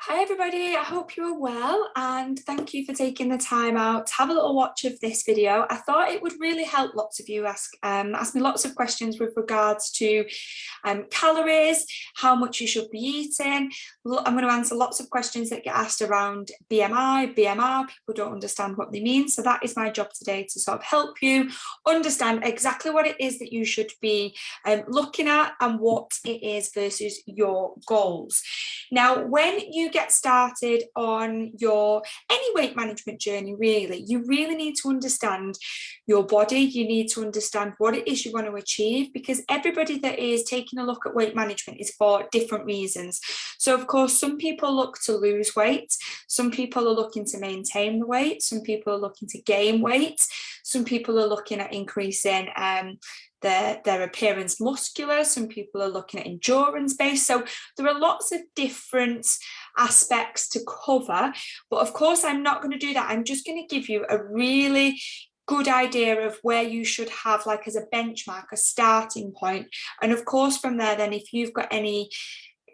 Hi everybody, I hope you are well and thank you for taking the time out to have a little watch of this video. I thought it would really help lots of you ask me lots of questions with regards to calories, how much you should be eating. I'm going to answer lots of questions that get asked around BMI, BMR. People don't understand what they mean, so that is my job today, to sort of help you understand exactly what it is that you should be looking at and what it is versus your goals. Now, when you get started on your any weight management journey, you really need to understand your body. You need to understand what it is you want to achieve, because everybody that is taking a look at weight management is for different reasons. So of course, some people look to lose weight, some people are looking to maintain the weight, some people are looking to gain weight, some people are looking at increasing their appearance muscular, some people are looking at endurance based. So there are lots of different aspects to cover, but of course I'm not going to do that. I'm just going to give you a really good idea of where you should have, like, as a benchmark, a starting point. And of course from there, then if you've got any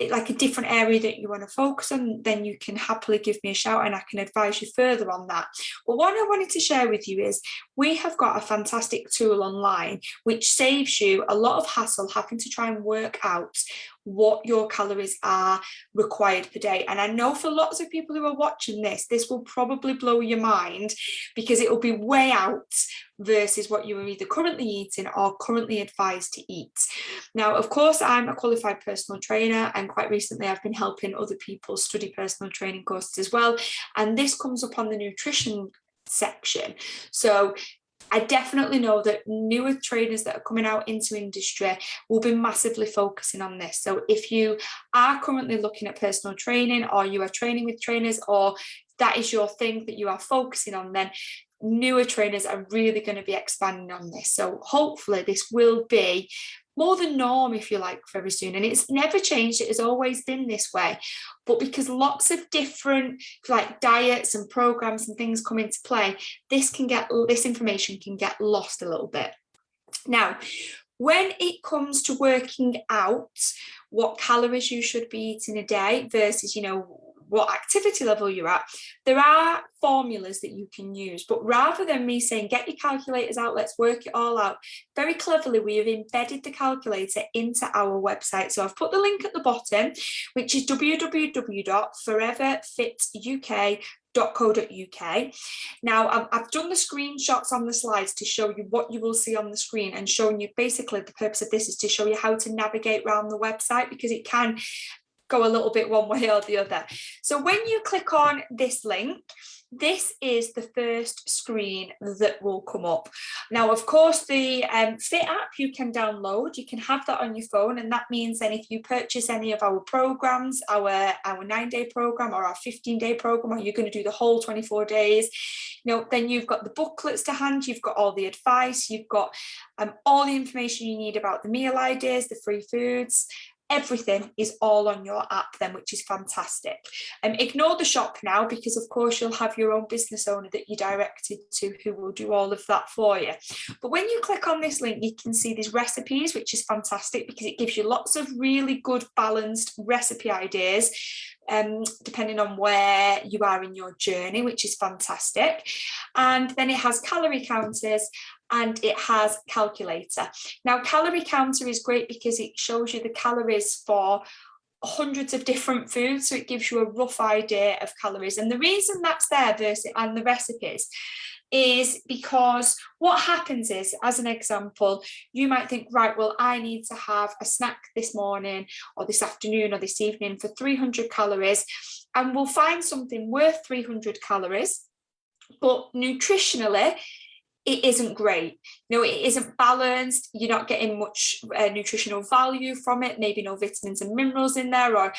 like a different area that you want to focus on, then you can happily give me a shout and I can advise you further on that. But what I wanted to share with you is we have got a fantastic tool online which saves you a lot of hassle having to try and work out what your calories are required per day. And I know for lots of people who are watching this will probably blow your mind, because it will be way out versus what you are either currently eating or currently advised to eat. Now, of course, I'm a qualified personal trainer, and quite recently I've been helping other people study personal training courses as well. And this comes up on the nutrition section. So I definitely know that newer trainers that are coming out into industry will be massively focusing on this. So if you are currently looking at personal training, or you are training with trainers, or that is your thing that you are focusing on, then newer trainers are really going to be expanding on this. So hopefully this will be more the norm, if you like, very soon. And it's never changed, it has always been this way. But because lots of different like diets and programs and things come into play, this information can get lost a little bit. Now, when it comes to working out what calories you should be eating a day versus, what activity level you're at, there are formulas that you can use. But rather than me saying, get your calculators out, let's work it all out, very cleverly, we have embedded the calculator into our website. So I've put the link at the bottom, which is www.foreverfituk.co.uk. Now, I've done the screenshots on the slides to show you what you will see on the screen, and showing you, basically the purpose of this is to show you how to navigate around the website, because it can go a little bit one way or the other. So when you click on this link, this is the first screen that will come up. Now, of course, the Fit app you can download, you can have that on your phone, and that means then if you purchase any of our programs, our 9-day program or our 15-day program, or you're going to do the whole 24 days, then you've got the booklets to hand, you've got all the advice, you've got all the information you need about the meal ideas, the free foods. Everything is all on your app then, which is fantastic. Ignore the shop now, because of course you'll have your own business owner that you directed to who will do all of that for you. But when you click on this link, you can see these recipes, which is fantastic because it gives you lots of really good balanced recipe ideas, depending on where you are in your journey, which is fantastic. And then it has calorie counters and it has calculator. Now, calorie counter is great because it shows you the calories for hundreds of different foods, so it gives you a rough idea of calories. And the reason that's there versus and the recipes is because what happens is, as an example, you might think, right, well, I need to have a snack this morning or this afternoon or this evening for 300 calories, and we'll find something worth 300 calories, but nutritionally it isn't great. It isn't balanced. You're not getting much nutritional value from it. Maybe no vitamins and minerals in there, or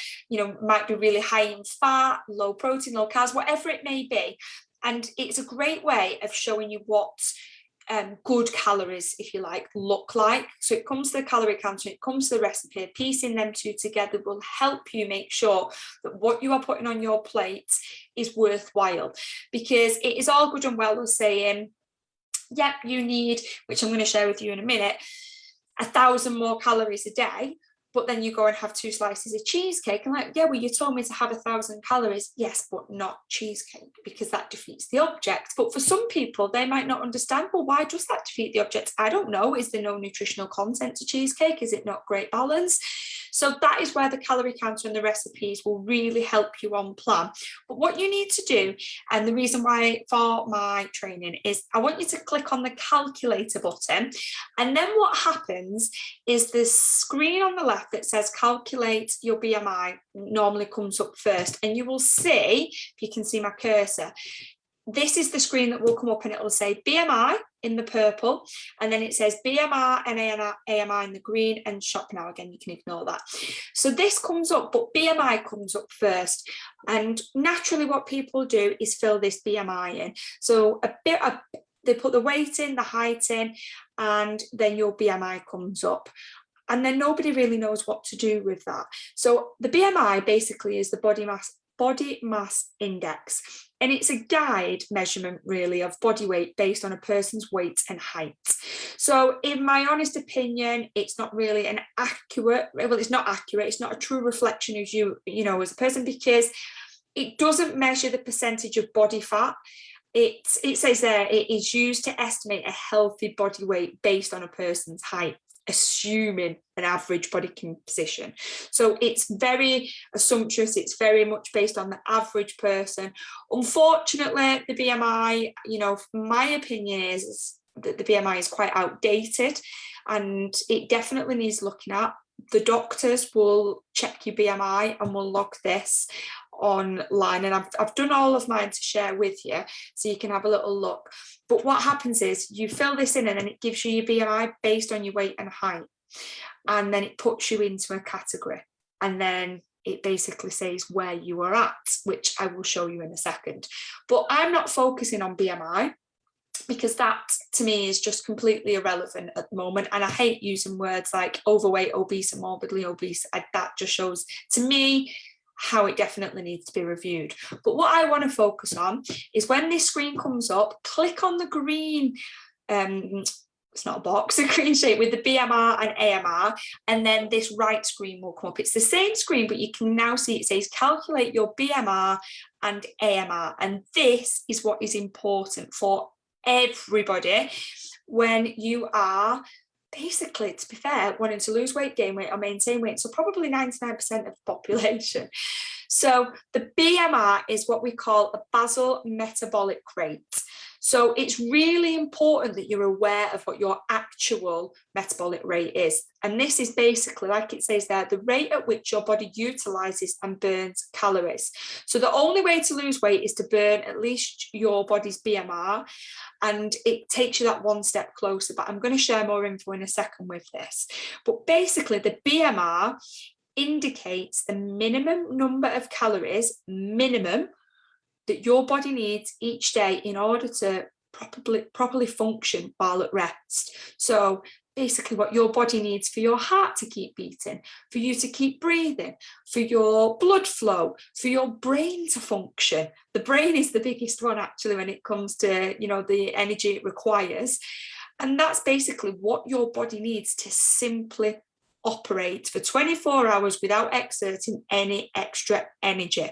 might be really high in fat, low protein, low carbs, whatever it may be. And it's a great way of showing you what good calories, if you like, look like. So it comes to the calorie counter, it comes to the recipe. Piecing them two together will help you make sure that what you are putting on your plate is worthwhile, because it is all good and well as saying, yep, you need, which I'm going to share with you in a minute, 1,000 more calories a day. but then you go and have 2 slices of cheesecake and like, yeah, well, you told me to have 1,000 calories. Yes, but not cheesecake, because that defeats the object. But for some people, they might not understand, well, why does that defeat the object? I don't know. Is there no nutritional content to cheesecake? Is it not great balance? So that is where the calorie counter and the recipes will really help you on plan. But what you need to do, and the reason why for my training, is I want you to click on the calculator button. And then what happens is the screen on the left that says calculate your BMI normally comes up first. And you will see, if you can see my cursor, this is the screen that will come up and it will say BMI in the purple, and then it says BMR and AMI in the green, and shop now. Again, you can ignore that. So this comes up, but BMI comes up first. And naturally what people do is fill this BMI in. So they put the weight in, the height in, and then your BMI comes up. And then nobody really knows what to do with that. So the BMI basically is the body mass index, and it's a guide measurement really of body weight based on a person's weight and height. So in my honest opinion, it's not really an accurate, well, it's not accurate, it's not a true reflection of you know, as a person, because it doesn't measure the percentage of body fat. It says there it is used to estimate a healthy body weight based on a person's height, assuming an average body composition. So it's very assumptuous, it's very much based on the average person. Unfortunately, the BMI, you know, my opinion is that the BMI is quite outdated and it definitely needs looking at. The doctors will check your BMI and will log this online, and I've done all of mine to share with you so you can have a little look. But what happens is you fill this in and then it gives you your BMI based on your weight and height, and then it puts you into a category, and then it basically says where you are at, which I will show you in a second. But I'm not focusing on BMI because that to me is just completely irrelevant at the moment, and I hate using words like overweight, obese and morbidly obese. That just shows to me how it definitely needs to be reviewed. But what I want to focus on is when this screen comes up, click on the green, it's not a box, a green shape with the BMR and AMR, and then this right screen will come up. It's the same screen, but you can now see it says calculate your BMR and AMR, and this is what is important for everybody when you are basically, to be fair, wanting to lose weight, gain weight or maintain weight. So probably 99% of the population. So the BMR is what we call a basal metabolic rate. So it's really important that you're aware of what your actual metabolic rate is. And this is basically, like it says there, the rate at which your body utilizes and burns calories. So the only way to lose weight is to burn at least your body's BMR, and it takes you that one step closer. But I'm going to share more info in a second with this. But basically the BMR indicates the minimum number of calories, minimum, that your body needs each day in order to properly function while at rest. So basically what your body needs for your heart to keep beating, for you to keep breathing, for your blood flow, for your brain to function. The brain is the biggest one actually when it comes to, you know, the energy it requires. And that's basically what your body needs to simply operate for 24 hours without exerting any extra energy.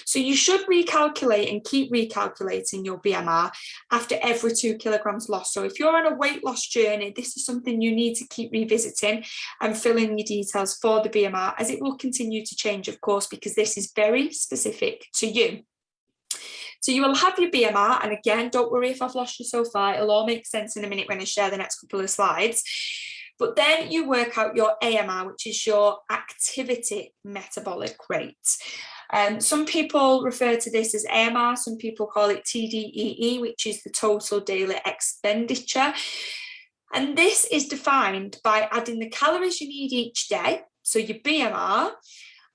So you should recalculate and keep recalculating your BMR after every 2 kilograms lost. So if you're on a weight loss journey, this is something you need to keep revisiting and fill in your details for the BMR, as it will continue to change, of course, because this is very specific to you. So you will have your BMR, and again, don't worry if I've lost you so far, it'll all make sense in a minute when I share the next couple of slides. But then you work out your AMR, which is your activity metabolic rate. Some people refer to this as AMR, some people call it TDEE, which is the total daily expenditure. And this is defined by adding the calories you need each day, so your BMR,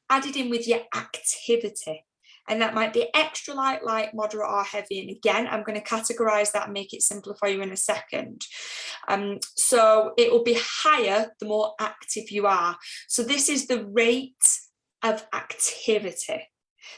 added in with your activity. And that might be extra light, light, moderate or heavy. And again, I'm going to categorize that and make it simpler for you in a second. So it will be higher the more active you are. So this is the rate of activity.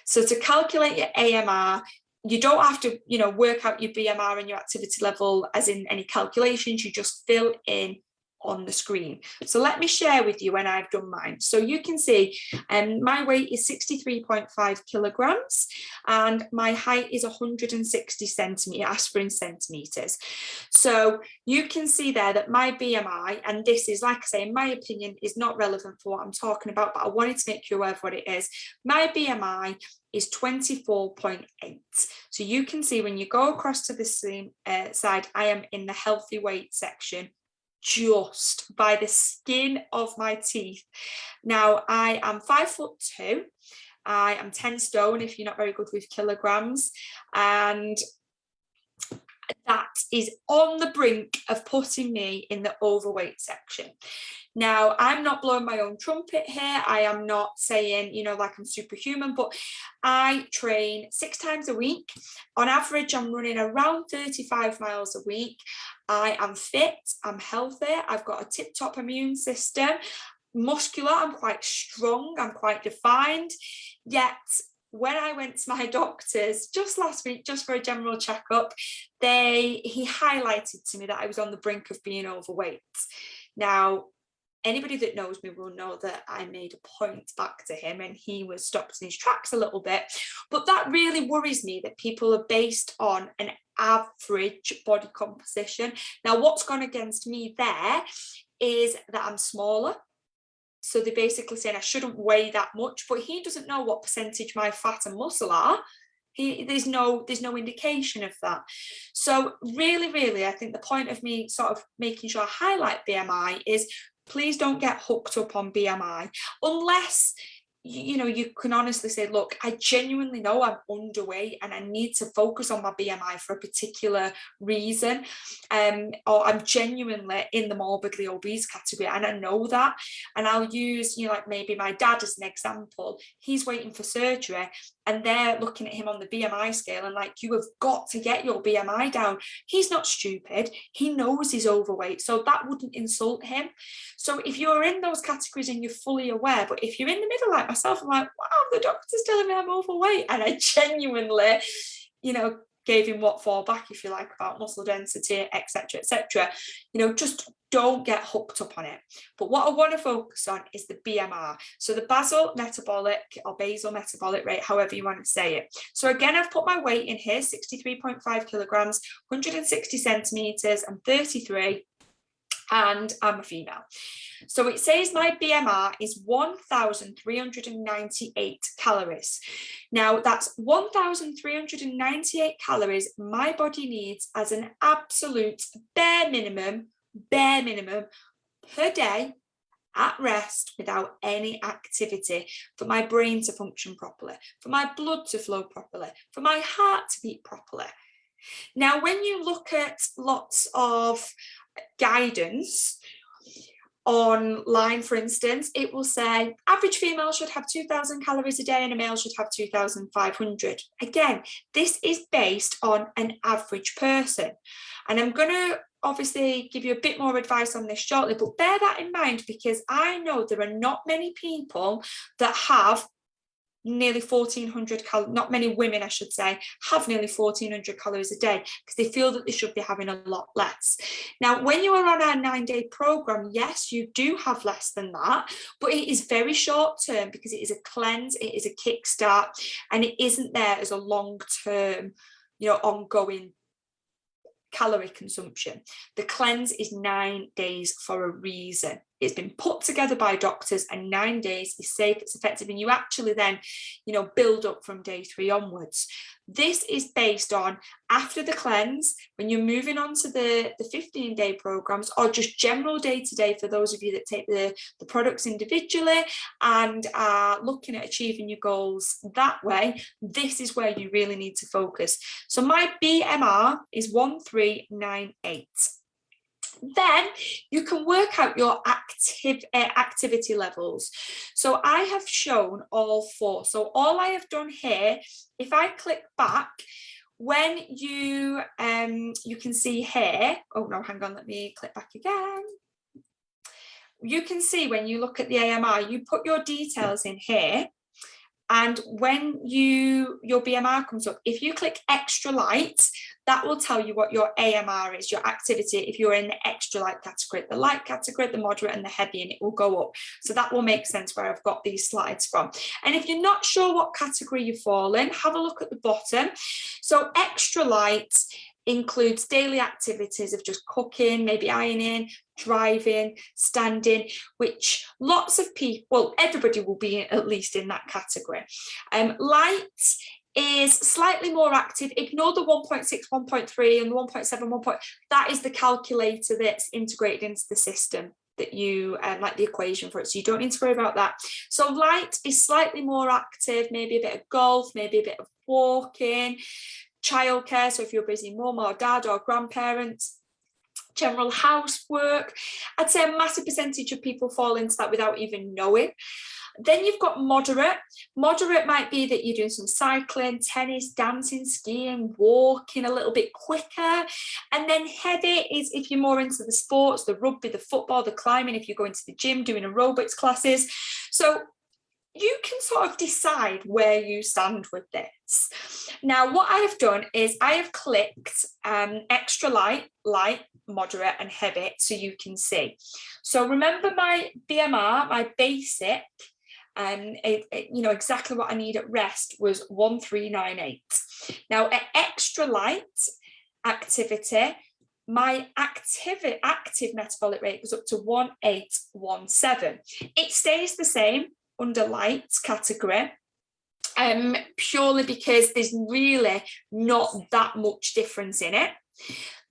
So to calculate your AMR, you don't have to, work out your BMR and your activity level as in any calculations. You just fill in on the screen. So let me share with you when I've done mine. So you can see my weight is 63.5 kilograms and my height is 160 centimeters, aspirin centimeters. So you can see there that my BMI, and this is, like I say, in my opinion, is not relevant for what I'm talking about, but I wanted to make you aware of what it is. My BMI is 24.8. So you can see when you go across to the same side, I am in the healthy weight section, just by the skin of my teeth. Now, I am 5'2". I am 10 stone, if you're not very good with kilograms. And that is on the brink of putting me in the overweight section. Now, I'm not blowing my own trumpet here. I am not saying, you know, like I'm superhuman, but I train 6 times a week. On average, I'm running around 35 miles a week. I am fit, I'm healthy, I've got a tip-top immune system, muscular, I'm quite strong, I'm quite defined. Yet, when I went to my doctors just last week, just for a general checkup, he highlighted to me that I was on the brink of being overweight. Now, anybody that knows me will know that I made a point back to him and he was stopped in his tracks a little bit. But that really worries me, that people are based on an average body composition. Now, what's gone against me there is that I'm smaller. So they're basically saying I shouldn't weigh that much, but he doesn't know what percentage my fat and muscle are. There's no indication of that. So really, I think the point of me sort of making sure I highlight BMI is, please don't get hooked up on BMI unless, you know, you can honestly say, look, I genuinely know I'm underweight and I need to focus on my BMI for a particular reason, or I'm genuinely in the morbidly obese category and I know that. And I'll use, you know, like maybe my dad as an example. He's waiting for surgery and they're looking at him on the BMI scale and like, you have got to get your BMI down. He's not stupid. He knows he's overweight, so that wouldn't insult him. So if you're in those categories and you're fully aware, but if you're in the middle like myself, I'm like, wow, the doctor's telling me I'm overweight, and I genuinely, you know, gave him what for back, if you like, about muscle density, etc., etc. You know, just don't get hooked up on it. But what I want to focus on is the BMR. So the basal metabolic rate, however you want to say it. So again, I've put my weight in here, 63.5 kilograms, 160 centimeters, and 33. And I'm a female. So it says my BMR is 1,398 calories. Now that's 1,398 calories my body needs as an absolute bare minimum per day at rest without any activity, for my brain to function properly, for my blood to flow properly, for my heart to beat properly. Now, when you look at lots of guidance online, for instance, it will say average female should have 2,000 calories a day and a male should have 2,500. Again, this is based on an average person. And I'm going to obviously give you a bit more advice on this shortly, but bear that in mind, because I know there are not many people that have nearly 1,400 calories, not many women, I should say, have nearly 1,400 calories a day because they feel that they should be having a lot less. Now, when you are on our 9-day program, yes, you do have less than that, but it is very short term because it is a cleanse, it is a kickstart, and it isn't there as a long-term, you know, ongoing calorie consumption. The cleanse is 9 days for a reason. It's been put together by doctors, and 9 days is safe, it's effective, and you actually then, you know, build up from day 3 onwards. This is based on after the cleanse, when you're moving on to the 15-day programs, or just general day-to-day for those of you that take the products individually and are looking at achieving your goals that way. This is where you really need to focus. So my BMR is 1,398. Then you can work out your activity levels. So I have shown all 4. So all I have done here, if I click back, when you can see here, oh no, hang on, let me click back again. You can see when you look at the AMR, you put your details in here, And when your BMR comes up, if you click extra light, that will tell you what your AMR is, your activity, if you're in the extra light category, the light category, the moderate and the heavy, and it will go up. So that will make sense where I've got these slides from. And if you're not sure what category you fall in, have a look at the bottom. So extra light includes daily activities of just cooking, maybe ironing, driving, standing, which lots of people, well, everybody will be at least in that category. Light is slightly more active. Ignore the 1.6, 1.3 and the 1.7, 1. That is the calculator that's integrated into the system that you like the equation for it, so you don't need to worry about that. So light is slightly more active, maybe a bit of golf, maybe a bit of walking, childcare, so if you're a busy mum or dad or grandparents, general housework. I'd say a massive percentage of people fall into that without even knowing. Then you've got moderate. Moderate might be that you're doing some cycling, tennis, dancing, skiing, walking a little bit quicker. And then heavy is if you're more into the sports, the rugby, the football, the climbing, if you're going to the gym, doing aerobics classes. So you can sort of decide where you stand with this. Now, what I have done is I have clicked extra light, moderate and heavy so you can see. So remember my BMR, my basic, you know, exactly what I need at rest was 1398. Now at extra light activity, my active metabolic rate goes up to 1817. It stays the same under light category, purely because there's really not that much difference in it.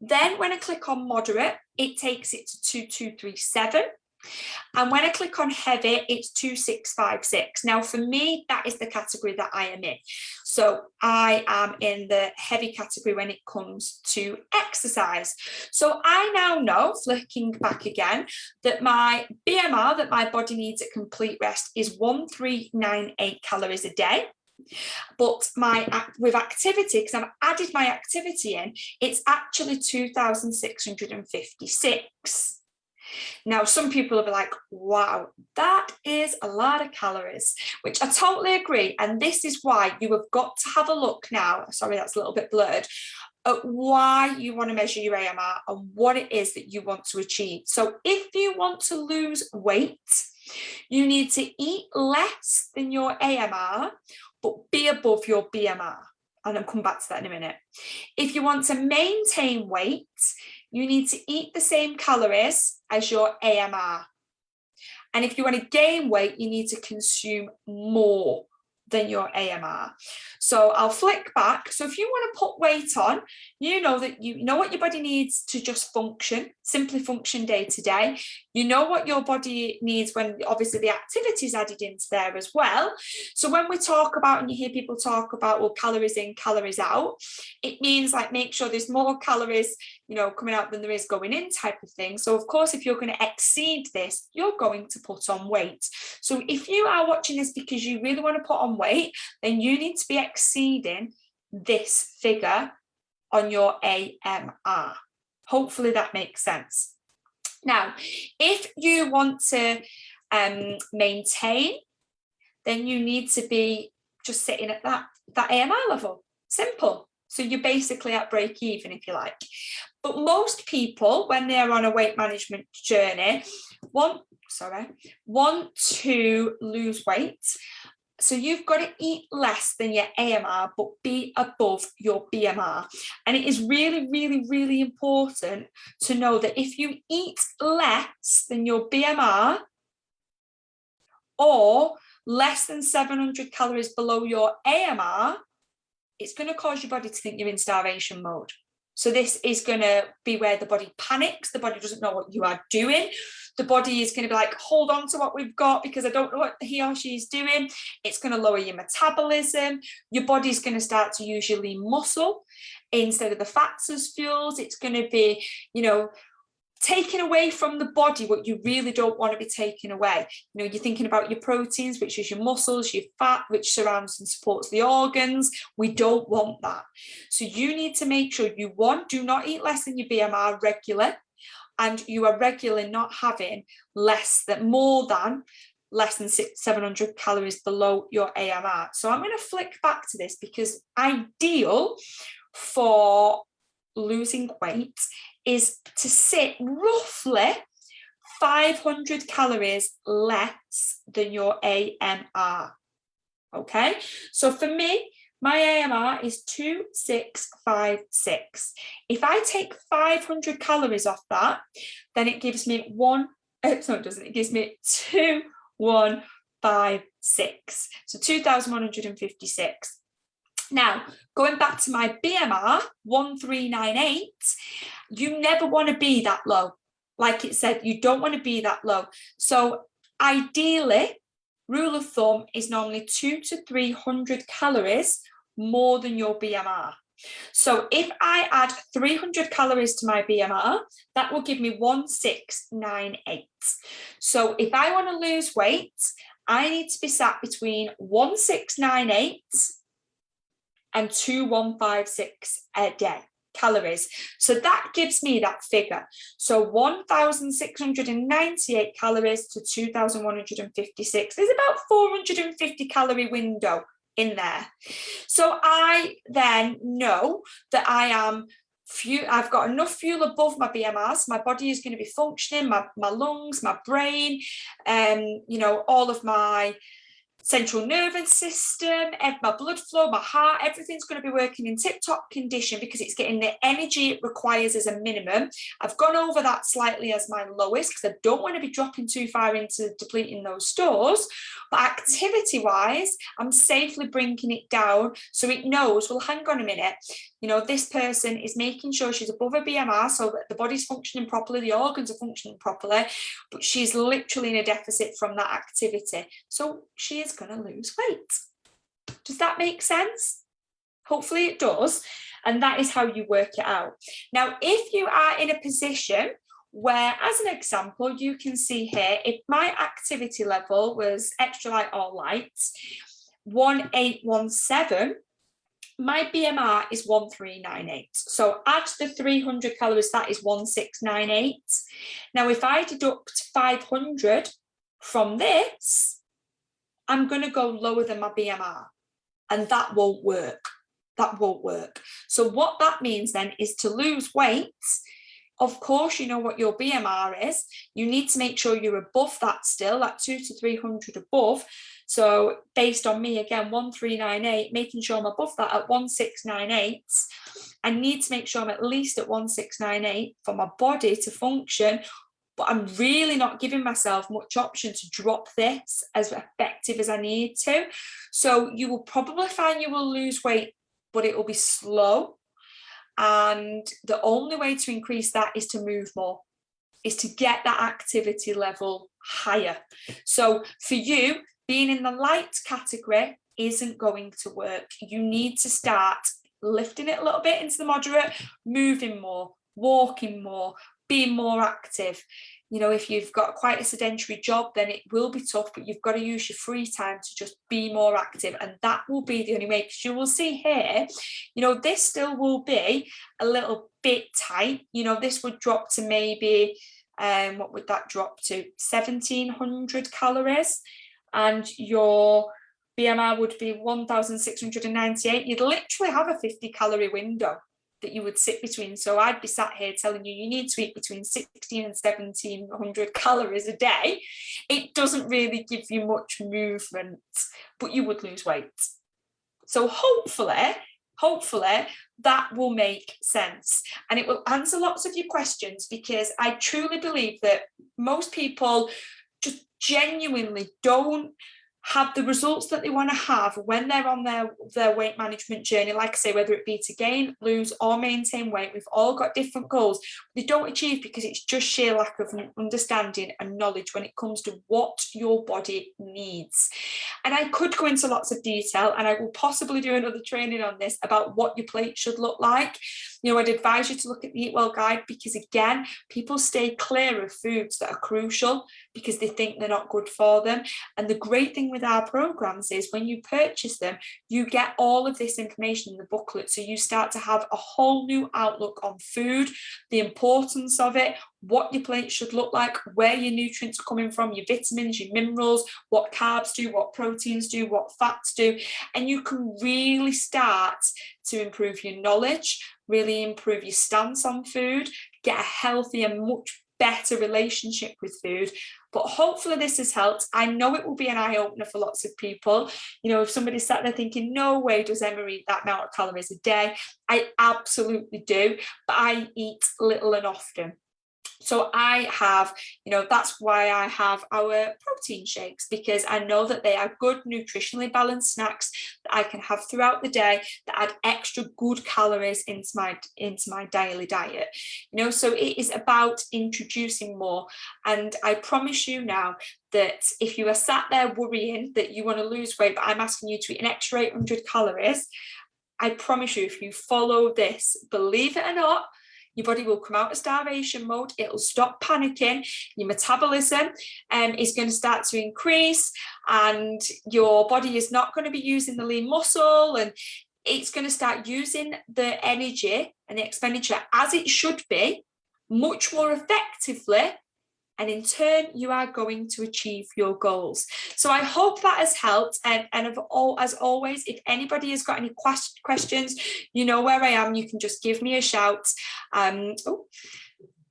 Then when I click on moderate, it takes it to 2237. And when I click on heavy, it's 2656. Now, for me, that is the category that I am in. So I am in the heavy category when it comes to exercise. So I now know, flicking back again, that my BMR, that my body needs at complete rest, is 1398 calories a day. But with activity, because I've added my activity in, it's actually 2656. Now, some people will be like, wow, that is a lot of calories, which I totally agree. And this is why you have got to have a look now. Sorry, that's a little bit blurred. At why you want to measure your AMR and what it is that you want to achieve. So if you want to lose weight, you need to eat less than your AMR, but be above your BMR. And I'll come back to that in a minute. If you want to maintain weight, you need to eat the same calories as your AMR. And if you want to gain weight, you need to consume more than your AMR. So I'll flick back. So if you want to put weight on, you know that you know what your body needs to just function, simply function day to day. You know what your body needs when obviously the activity is added into there as well. So when we talk about, and you hear people talk about, well, calories in, calories out, it means like make sure there's more calories, you know, coming out than there is going in type of thing. So of course, if you're going to exceed this, you're going to put on weight. So if you are watching this because you really want to put on weight, then you need to be exceeding this figure on your AMR. Hopefully that makes sense. Now, if you want to maintain, then you need to be just sitting at that AMR level. Simple. So you're basically at break even, if you like. But most people, when they're on a weight management journey, want to lose weight. So you've got to eat less than your AMR, but be above your BMR. And it is really, really, really important to know that if you eat less than your BMR or less than 700 calories below your AMR, it's going to cause your body to think you're in starvation mode. So this is going to be where the body panics. The body doesn't know what you are doing. The body is going to be like, hold on to what we've got because I don't know what he or she is doing. It's going to lower your metabolism. Your body's going to start to use your lean muscle instead of the fats as fuels. It's going to be, you know, taking away from the body what you really don't want to be taken away. You know, you're thinking about your proteins, which is your muscles, your fat, which surrounds and supports the organs. We don't want that. So you need to make sure you, one, do not eat less than your BMR regular, and you are regularly not having more than less than 700 calories below your AMR. So I'm going to flick back to this because ideal for losing weight is to sit roughly 500 calories less than your AMR. Okay, so for me, my AMR is 2656. If I take 500 calories off that, then it gives me it gives me 2156. So 2156. Now, going back to my BMR, 1398, you never want to be that low. Like it said, you don't want to be that low. So ideally, rule of thumb is normally 200 to 300 calories more than your BMR. So if I add 300 calories to my BMR, that will give me 1698. So if I want to lose weight, I need to be sat between 1698 and 2156 a day calories. So that gives me that figure. So 1698 calories to 2156. There's about 450 calorie window in there. So I then know that I've got enough fuel above my BMR, so my body is going to be functioning, my lungs, my brain, all of my central nervous system, my blood flow, my heart, everything's going to be working in tip-top condition because it's getting the energy it requires as a minimum. I've gone over that slightly as my lowest because I don't want to be dropping too far into depleting those stores. But activity-wise, I'm safely bringing it down so it knows, well, hang on a minute, this person is making sure she's above her BMR so that the body's functioning properly, the organs are functioning properly, but she's literally in a deficit from that activity. So she is going to lose weight. Does that make sense? Hopefully it does. And that is how you work it out. Now, if you are in a position where, as an example, you can see here, if my activity level was extra light or light, 1817, my BMR is 1398. So add the 300 calories, that is 1698. Now, if I deduct 500 from this, I'm going to go lower than my BMR, and that won't work. That won't work. So what that means then is to lose weight, of course, you know what your BMR is. You need to make sure you're above that still, that 200 to 300 above. So based on me, again, 1398, making sure I'm above that at 1698. I need to make sure I'm at least at 1698 for my body to function. But I'm really not giving myself much option to drop this as effective as I need to. So you will probably find you will lose weight, but it will be slow. And the only way to increase that is to move more, is to get that activity level higher. So for you, being in the light category isn't going to work. You need to start lifting it a little bit into the moderate, moving more, walking more, being more active. If you've got quite a sedentary job, then it will be tough, but you've got to use your free time to just be more active. And that will be the only way, because you will see here, this still will be a little bit tight. This would drop to maybe, what would that drop to? 1700 calories. And your BMR would be 1698. You'd literally have a 50 calorie window that you would sit between. So I'd be sat here telling you need to eat between 1600 and 1700 calories a day. It doesn't really give you much movement, but you would lose weight. So hopefully that will make sense, and it will answer lots of your questions, because I truly believe that most people just genuinely don't have the results that they want to have when they're on their weight management journey. Like I say, whether it be to gain, lose or maintain weight, we've all got different goals. They don't achieve because it's just sheer lack of understanding and knowledge when it comes to what your body needs. And I could go into lots of detail, and I will possibly do another training on this about what your plate should look like. I'd advise you to look at the Eat Well guide, because again, people stay clear of foods that are crucial because they think they're not good for them. And the great thing thing with our programs is when you purchase them, you get all of this information in the booklet. So you start to have a whole new outlook on food, the importance of it, what your plate should look like, where your nutrients are coming from, your vitamins, your minerals, what carbs do, what proteins do, what fats do. And you can really start to improve your knowledge, really improve your stance on food, get a healthy and much better relationship with food. But hopefully this has helped. I know it will be an eye-opener for lots of people. You know, if somebody sat there thinking, no way does Emma eat that amount of calories a day, I absolutely do, but I eat little and often. So I have, you know, that's why I have our protein shakes, because I know that they are good, nutritionally balanced snacks that I can have throughout the day that add extra good calories into my daily diet. You know, so it is about introducing more. And I promise you now that if you are sat there worrying that you want to lose weight, but I'm asking you to eat an extra 800 calories, I promise you, if you follow this, believe it or not, your body will come out of starvation mode, it'll stop panicking, your metabolism is going to start to increase, and your body is not going to be using the lean muscle, and it's going to start using the energy and the expenditure as it should be, much more effectively. And in turn, you are going to achieve your goals. So I hope that has helped. And as always, if anybody has got any questions, you know where I am. You can just give me a shout. You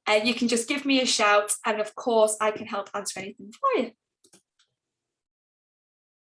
can just give me a shout. And of course, I can help answer anything for you.